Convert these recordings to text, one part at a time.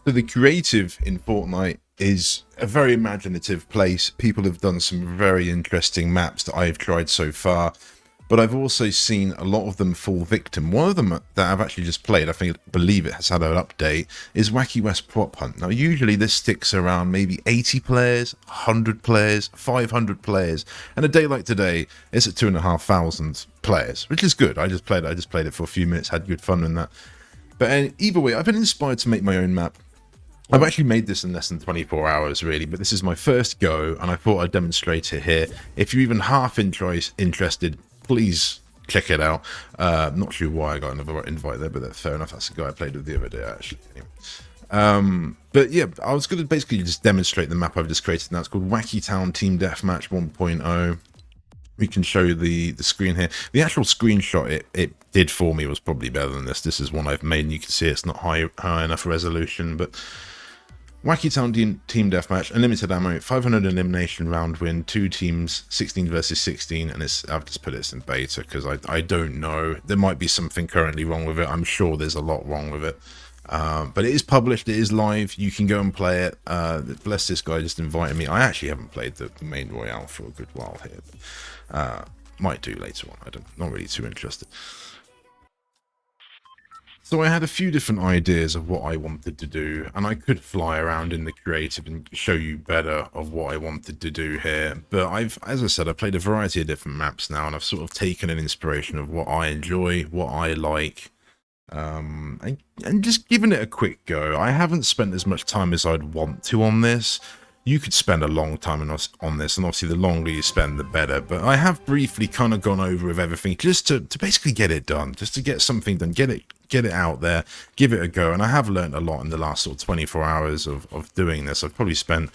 So the creative in Fortnite is a very imaginative place. People have done some very interesting maps that I've tried so far, but I've also seen a lot of them fall victim. One of them that I've actually just played, believe it has had an update, is Wacky West Prop Hunt. Now usually this sticks around maybe 80 players, 100 players, 500 players, and a day like today it's at 2,500 players, which is good. I just played it for a few minutes, had good fun in that. But either way, I've been inspired to make my own map. I've actually made this in less than 24 hours, really, but this is my first go, and I thought I'd demonstrate it here. If you're even half interested, please check it out. Not sure why I got another invite there, but that's fair enough. That's the guy I played with the other day, actually. But yeah, I was going to basically just demonstrate the map I've just created now. It's called Wacky Town Team Deathmatch 1.0. We can show the screen here. The actual screenshot it did for me was probably better than this. This is one I've made, and you can see it's not high enough resolution, but Wacky Town Team Deathmatch, unlimited ammo, 500 elimination round win, 2 teams, 16 versus 16, and I've just put this in beta because I don't know. There might be something currently wrong with it. I'm sure there's a lot wrong with it. But it is published, it is live, you can go and play it. Bless this guy just invited me. I actually haven't played the main Royale for a good while here. Might do later on, not really too interested. So I had a few different ideas of what I wanted to do, and I could fly around in the creative and show you better of what I wanted to do here. But as I said, I've played a variety of different maps now, and I've sort of taken an inspiration of what I enjoy, what I like, and just given it a quick go. I haven't spent as much time as I'd want to on this. You could spend a long time on this, and obviously the longer you spend, the better. But I have briefly kind of gone over with everything just to basically get it done, just to get something done, get it out there, give it a go. And I have learned a lot in the last sort of 24 hours of doing this. I've probably spent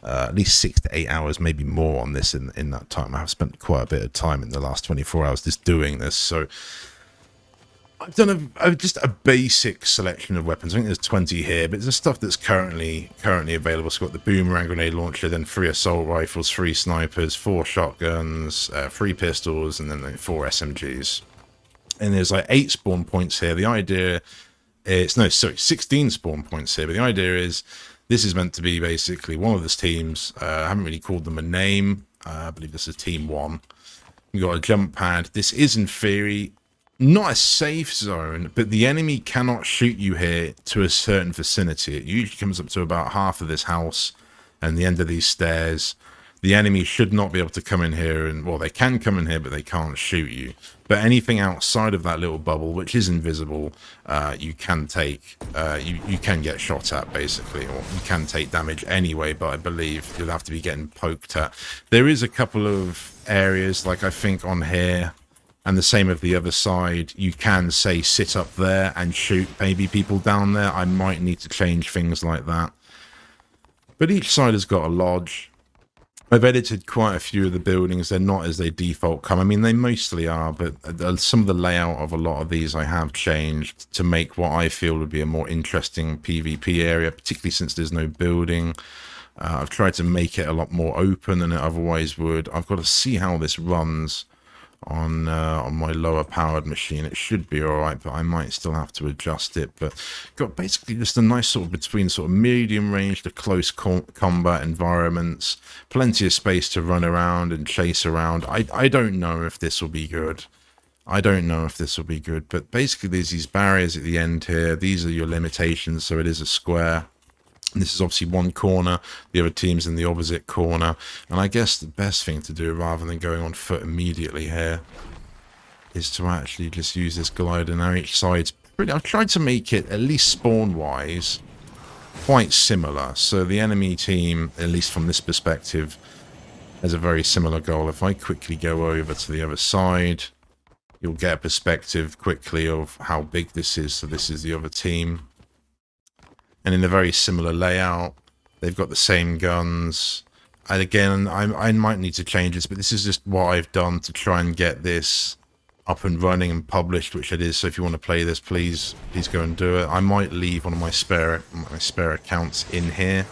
at least 6 to 8 hours, maybe more on this in that time. I've spent quite a bit of time in the last 24 hours just doing this. So I've done just a basic selection of weapons. I think there's 20 here, but it's the stuff that's currently available. So we've got the boomerang grenade launcher, then 3 assault rifles, 3 snipers, 4 shotguns, 3 pistols, and then 4 SMGs. And there's like 8 spawn points here. The idea is 16 spawn points here, but the idea is this is meant to be basically one of the teams. I haven't really called them a name. I believe this is team 1. We've got a jump pad. This is in theory not a safe zone, but the enemy cannot shoot you here to a certain vicinity. It usually comes up to about half of this house and the end of these stairs. The enemy should not be able to come in here, and well, they can come in here, but they can't shoot you. But anything outside of that little bubble, which is invisible, you can take, you can get shot at, basically, or you can take damage anyway, but I believe you'll have to be getting poked at. There is a couple of areas, like I think on here, and the same of the other side, you can say sit up there and shoot maybe people down there. I might need to change things like that. But each side has got a lodge. I've edited quite a few of the buildings. They're not as they default come. I mean, they mostly are, but some of the layout of a lot of these I have changed to make what I feel would be a more interesting PvP area, particularly since there's no building. I've tried to make it a lot more open than it otherwise would. I've got to see how this runs on my lower powered machine. It should be all right, but I might still have to adjust it. But got basically just a nice sort of between sort of medium range to close combat environments, plenty of space to run around and chase around. I don't know if this will be good. But basically there's these barriers at the end here. These are your limitations, so it is a square. And this is obviously one corner, the other team's in the opposite corner. And I guess the best thing to do, rather than going on foot immediately here, is to actually just use this glider. Now each side's pretty... I've tried to make it, at least spawn-wise, quite similar. So the enemy team, at least from this perspective, has a very similar goal. If I quickly go over to the other side, you'll get a perspective quickly of how big this is. So this is the other team. And in a very similar layout, they've got the same guns. And again, I might need to change this, but this is just what I've done to try and get this up and running and published, which it is. So if you want to play this, please go and do it. I might leave one of my spare accounts in here.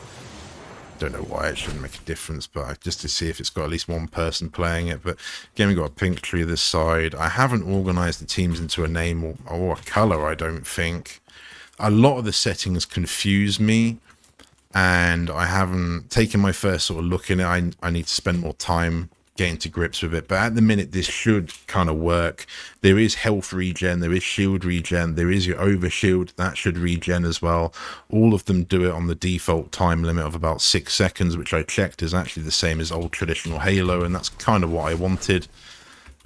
Don't know why, it shouldn't make a difference, but just to see if it's got at least one person playing it. But again, we've got a pink tree this side. I haven't organized the teams into a name or a color, I don't think. a lot of the settings confuse me, and I haven't taken my first sort of look in it. I need to spend more time getting to grips with it, but at the minute this should kind of work. There is health regen, there is shield regen, there is your overshield that should regen as well. All of them do it on the default time limit of about 6 seconds, which I checked is actually the same as old traditional Halo, and that's kind of what I wanted.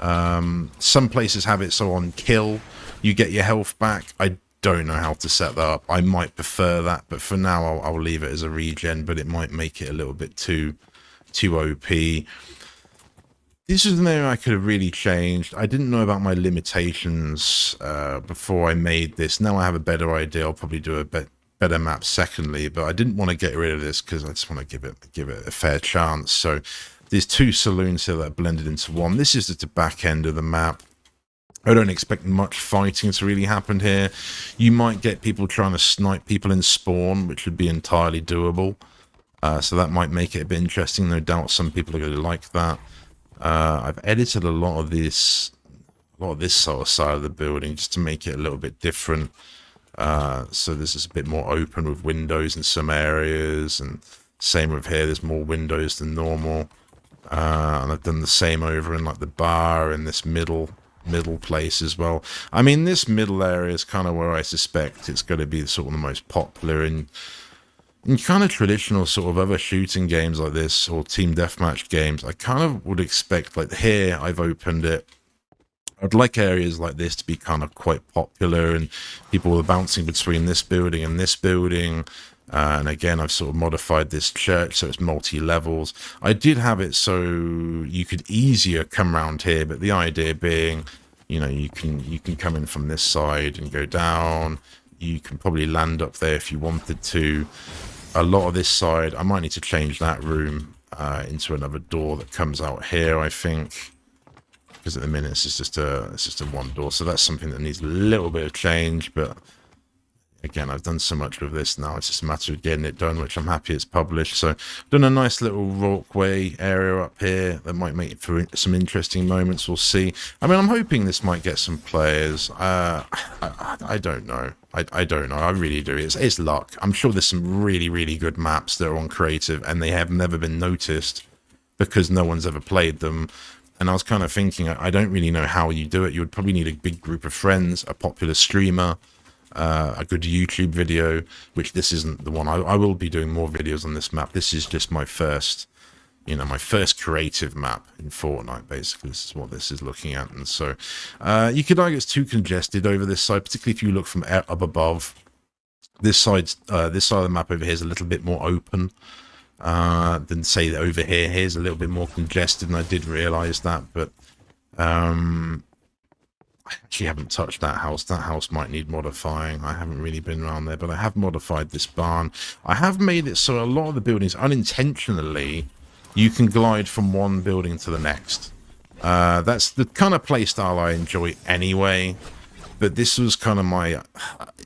Some places have it so on kill you get your health back. I don't know how to set that up. I might prefer that, but for now I'll leave it as a regen, but it might make it a little bit too OP. This is an area I could have really changed. I didn't know about my limitations before I made this. Now I have a better idea. I'll probably do a better map secondly, but I didn't want to get rid of this because I just want to give it a fair chance. So there's 2 saloons here that are blended into one. This is the back end of the map. I don't expect much fighting to really happen here. You might get people trying to snipe people in spawn, which would be entirely doable. So that might make it a bit interesting. No doubt some people are going to like that. I've edited a lot of this sort of side of the building just to make it a little bit different. So this is a bit more open with windows in some areas, and same with here. There's more windows than normal. And I've done the same over in like the bar and this middle place as well. I mean, this middle area is kind of where I suspect it's going to be sort of the most popular in kind of traditional sort of other shooting games like this, or team deathmatch games. I kind of would expect, like here I've opened it, I'd like areas like this to be kind of quite popular, and people are bouncing between this building and this building. And again, I've sort of modified this church so it's multi-levels. I did have it so you could easier come around here, but the idea being, you know, you can come in from this side and go down. You can probably land up there if you wanted to. A lot of this side, I might need to change that room into another door that comes out here, I think, because at the minute it's just a one door. So that's something that needs a little bit of change, but again, I've done so much with this now, it's just a matter of getting it done, which I'm happy it's published. So done a nice little walkway area up here that might make it for some interesting moments. We'll see. I mean, I'm hoping this might get some players. I don't know. I don't know. I really do. It's luck. I'm sure there's some really, really good maps that are on creative and they have never been noticed because no one's ever played them. And I was kind of thinking, I don't really know how you do it. You would probably need a big group of friends, a popular streamer, a good YouTube video, which this isn't the one. I will be doing more videos on this map. This is just my first, you know, my first creative map in Fortnite, basically. This is what this is looking at. And so you could argue it's too congested over this side, particularly if you look from up above. This side of the map over here is a little bit more open than, say, over here. Here's a little bit more congested, and I did realize that, but I actually haven't touched that house. That house might need modifying. I haven't really been around there, but I have modified this barn. I have made it so a lot of the buildings, unintentionally, you can glide from one building to the next. That's the kind of play style I enjoy anyway, but this was kind of my...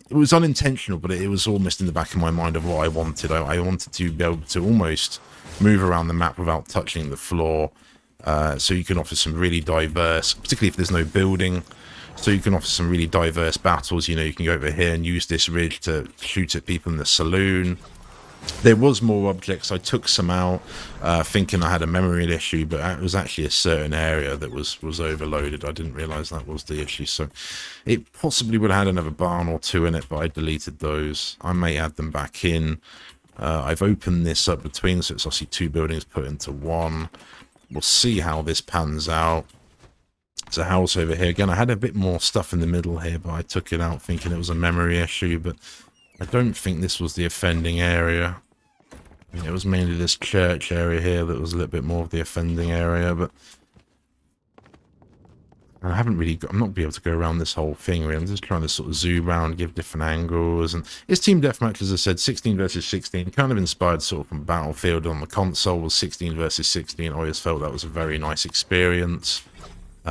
It was unintentional, but it was almost in the back of my mind of what I wanted. I wanted to be able to almost move around the map without touching the floor, so you can offer some really diverse, particularly if there's no building, so you can offer some really diverse battles. You know, you can go over here and use this ridge to shoot at people in the saloon. There was more objects. I took some out, thinking I had a memory issue, but it was actually a certain area that was overloaded. I didn't realize that was the issue. So it possibly would have had another barn or two in it, but I deleted those. I may add them back in. I've opened this up between, so it's obviously 2 buildings put into one. We'll see how this pans out. There's a house over here. Again, I had a bit more stuff in the middle here, but I took it out thinking it was a memory issue, but I don't think this was the offending area. I mean, it was mainly this church area here that was a little bit more of the offending area, but I haven't really got... I'm not be able to go around this whole thing, really. I'm just trying to sort of zoom around, give different angles, and it's team deathmatch, as I said, 16 versus 16, kind of inspired sort of from Battlefield on the console, was 16 versus 16. I always felt that was a very nice experience.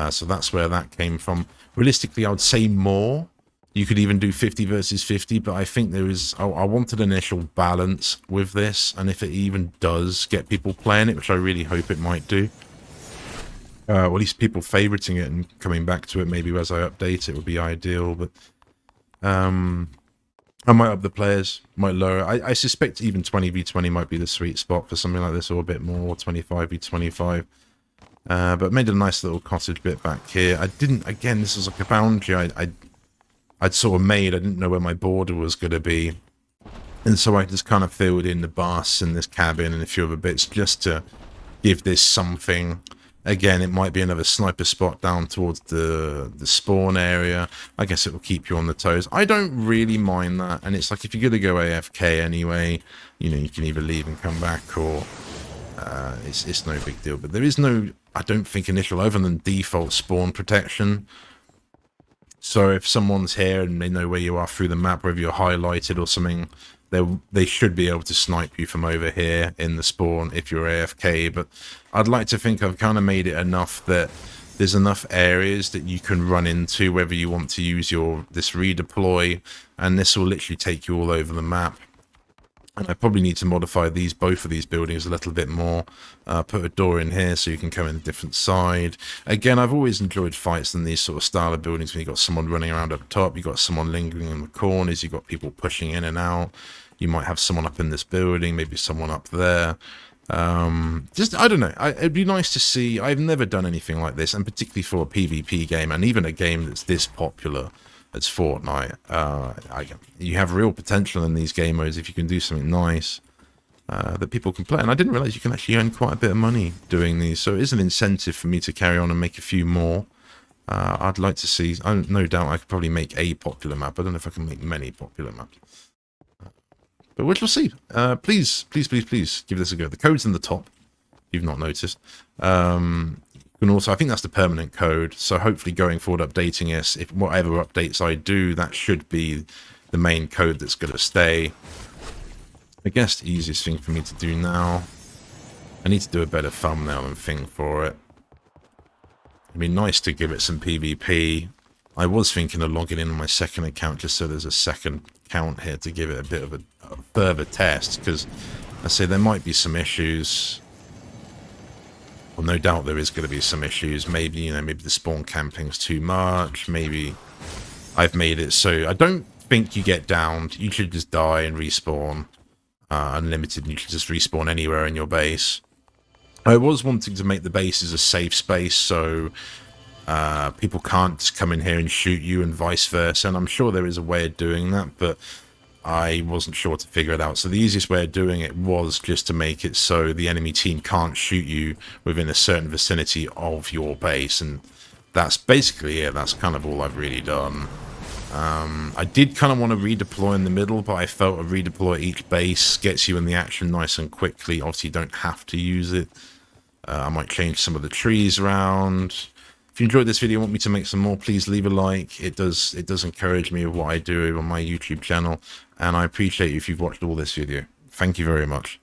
So that's where that came from. Realistically, I would say more. You could even do 50 versus 50, but I think there is... I wanted an initial balance with this, and if it even does get people playing it, which I really hope it might do, or at least people favoriting it and coming back to it maybe as I update it would be ideal, but I might up the players, might lower. I suspect even 20v20 might be the sweet spot for something like this, or a bit more, 25v25. But made a nice little cottage bit back here. I didn't, again, this was like a boundary I'd sort of made. I didn't know where my border was going to be. And so I just kind of filled in the bus and this cabin and a few other bits just to give this something. Again, it might be another sniper spot down towards the spawn area. I guess it will keep you on the toes. I don't really mind that. And it's like, if you're going to go AFK anyway, you know, you can either leave and come back, or it's no big deal. But there is no, I don't think, initial, other than default spawn protection. So if someone's here and they know where you are through the map, whether you're highlighted or something, they should be able to snipe you from over here in the spawn if you're AFK. But I'd like to think I've kind of made it enough that there's enough areas that you can run into, whether you want to use this redeploy, and this will literally take you all over the map. And I probably need to modify both of these buildings a little bit more. Put a door in here so you can come in a different side. Again, I've always enjoyed fights in these sort of style of buildings when you've got someone running around up top, you've got someone lingering in the corners, you've got people pushing in and out. You might have someone up in this building, maybe someone up there. Just, I don't know, it'd be nice to see. I've never done anything like this, and particularly for a PvP game, and even a game that's this popular. It's Fortnite. You have real potential in these game modes if you can do something nice that people can play. And I didn't realize you can actually earn quite a bit of money doing these. So it is an incentive for me to carry on and make a few more. I'd like to see, no doubt I could probably make a popular map. I don't know if I can make many popular maps. But we'll see. Please give this a go. The code's in the top, if you've not noticed. And also, I think that's the permanent code, so hopefully going forward, updating this, if whatever updates I do, that should be the main code that's going to stay. I guess the easiest thing for me to do now, I need to do a better thumbnail and thing for it. It'd be nice to give it some PvP. I was thinking of logging in on my second account just so there's a second account here to give it a bit of a further test, because I say there might be some issues. Well, no doubt there is going to be some issues. Maybe, you know, maybe the spawn camping's too much. Maybe I've made it so I don't think you get downed. You should just die and respawn unlimited. And you should just respawn anywhere in your base. I was wanting to make the bases a safe space, so people can't just come in here and shoot you and vice versa. And I'm sure there is a way of doing that, but I wasn't sure to figure it out. So the easiest way of doing it was just to make it so the enemy team can't shoot you within a certain vicinity of your base. And that's basically it. That's kind of all I've really done. I did kind of want to redeploy in the middle, but I felt a redeploy at each base gets you in the action nice and quickly. Obviously, you don't have to use it. I might change some of the trees around. If you enjoyed this video and want me to make some more, please leave a like. It does encourage me with what I do on my YouTube channel, and I appreciate you if you've watched all this video. Thank you very much.